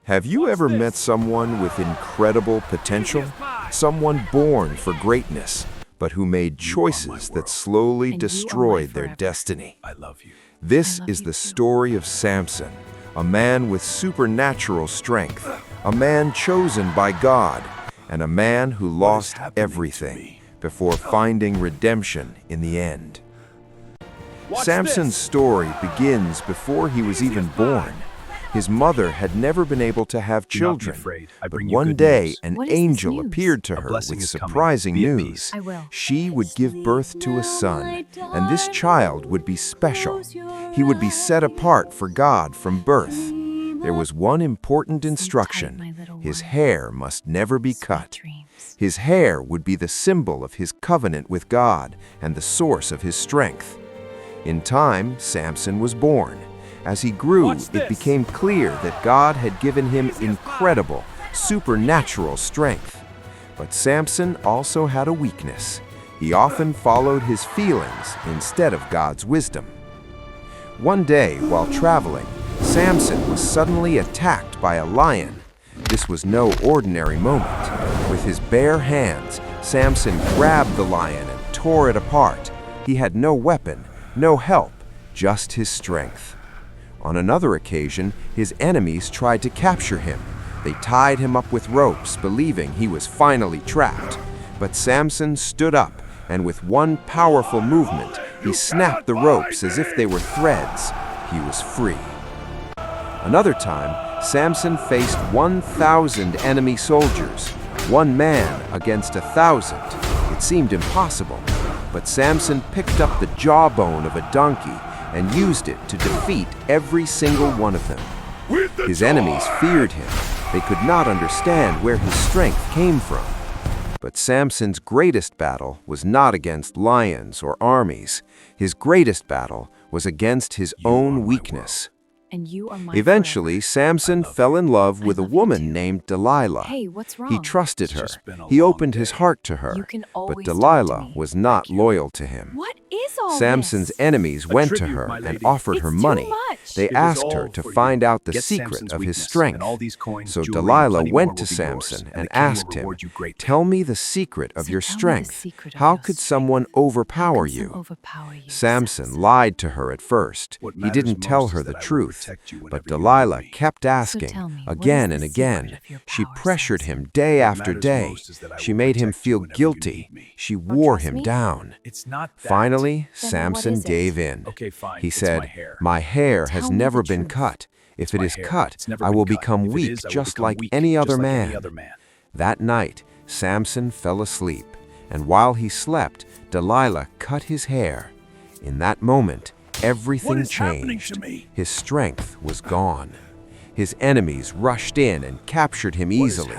Have you ever met someone with incredible potential? Someone born for greatness, but who made choices that slowly destroyed their destiny? This is the story of Samson, a man with supernatural strength, a man chosen by God, and a man who lost everything before finding redemption in the end. Samson's story begins before he was even born. His mother had never been able to have children, but one day an angel appeared to her with surprising news. She would give birth to a son, and this child would be special. He would be set apart for God from birth. There was one important instruction: his hair must never be cut. His hair would be the symbol of his covenant with God and the source of his strength. In time, Samson was born. As he grew, it became clear that God had given him incredible, supernatural strength. But Samson also had a weakness. He often followed his feelings instead of God's wisdom. One day, while traveling, Samson was suddenly attacked by a lion. This was no ordinary moment. With his bare hands, Samson grabbed the lion and tore it apart. He had no weapon, no help, just his strength. On another occasion, his enemies tried to capture him. They tied him up with ropes, believing he was finally trapped. But Samson stood up, and with one powerful movement, he snapped the ropes as if they were threads. He was free. Another time, Samson faced 1,000 enemy soldiers, one man against 1,000. It seemed impossible, but Samson picked up the jawbone of a donkey and used it to defeat every single one of them. His enemies feared him. They could not understand where his strength came from. But Samson's greatest battle was not against lions or armies. His greatest battle was against his own weakness. Eventually, Samson fell in love with a woman named Delilah. He trusted her. He opened his heart to her. But Delilah was not loyal to him. Samson's enemies went to her and offered her money. They asked her to find out the secret of his strength. So Delilah went to Samson and asked him, "Tell me the secret of your strength. How could someone overpower you?" Samson lied to her at first. He didn't tell her the truth. But Delilah kept asking again and again. She pressured him day after day. She made him feel guilty. She wore him down. Finally, Samson gave in. He said, "My hair has never been cut. If it is cut, I will become weak just like any other man." That night, Samson fell asleep, and while he slept, Delilah cut his hair. In that moment, everything changed. His strength was gone. His enemies rushed in and captured him easily.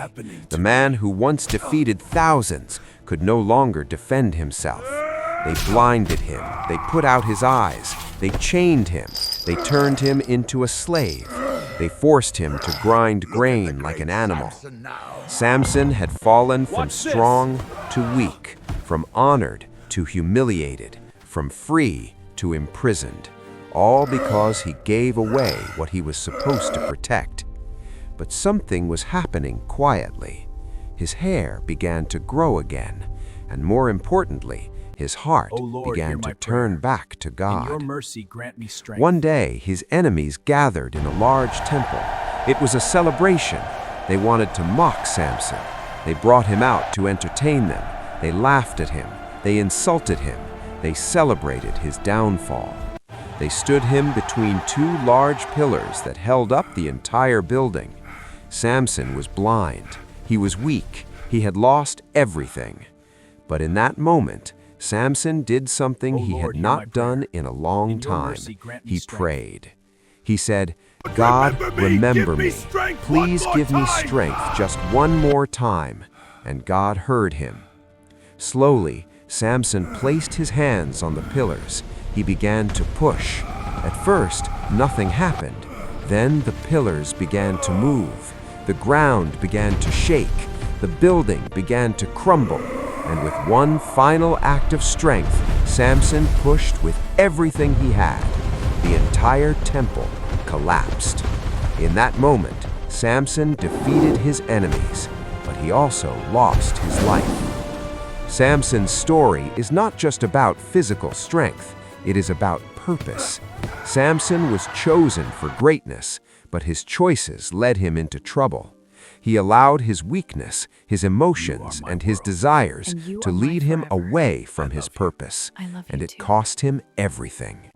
The man who once defeated thousands could no longer defend himself. They blinded him. They put out his eyes. They chained him. They turned him into a slave. They forced him to grind grain like an animal. Samson had fallen from strong to weak, from honored to humiliated, from free to imprisoned, all because he gave away what he was supposed to protect. But something was happening quietly. His hair began to grow again, and more importantly, his heart began to turn back to God. One day, his enemies gathered in a large temple. It was a celebration. They wanted to mock Samson. They brought him out to entertain them. They laughed at him. They insulted him. They celebrated his downfall. They stood him between two large pillars that held up the entire building. Samson was blind. He was weak. He had lost everything. But in that moment, Samson did something he had not done in a long time. He prayed. He said, "God, remember me. Please give me strength just one more time." And God heard him. Slowly, Samson placed his hands on the pillars. He began to push. At first, nothing happened. Then the pillars began to move. The ground began to shake. The building began to crumble. And with one final act of strength, Samson pushed with everything he had. The entire temple collapsed. In that moment, Samson defeated his enemies, but he also lost his life. Samson's story is not just about physical strength, it is about purpose. Samson was chosen for greatness, but his choices led him into trouble. He allowed his weakness, his emotions, and his desires to lead him away from his purpose, and it cost him everything.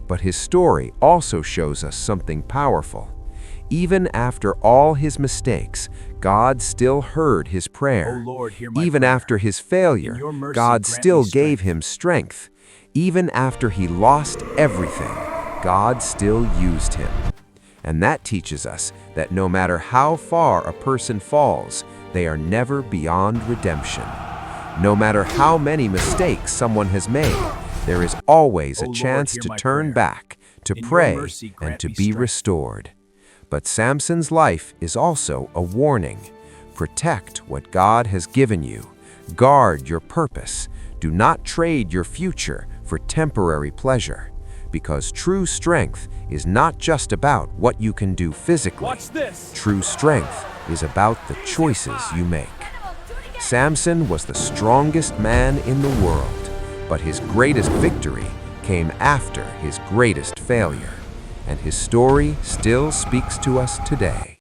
But his story also shows us something powerful. Even after all his mistakes, God still heard his prayer. Even after his failure, God still gave him strength. Even after he lost everything, God still used him. And that teaches us that no matter how far a person falls, they are never beyond redemption. No matter how many mistakes someone has made, there is always a chance to turn back, to pray, and to be restored. But Samson's life is also a warning. Protect what God has given you. Guard your purpose. Do not trade your future for temporary pleasure. Because true strength is not just about what you can do physically. True strength is about the choices you make. Samson was the strongest man in the world, but his greatest victory came after his greatest failure, and his story still speaks to us today.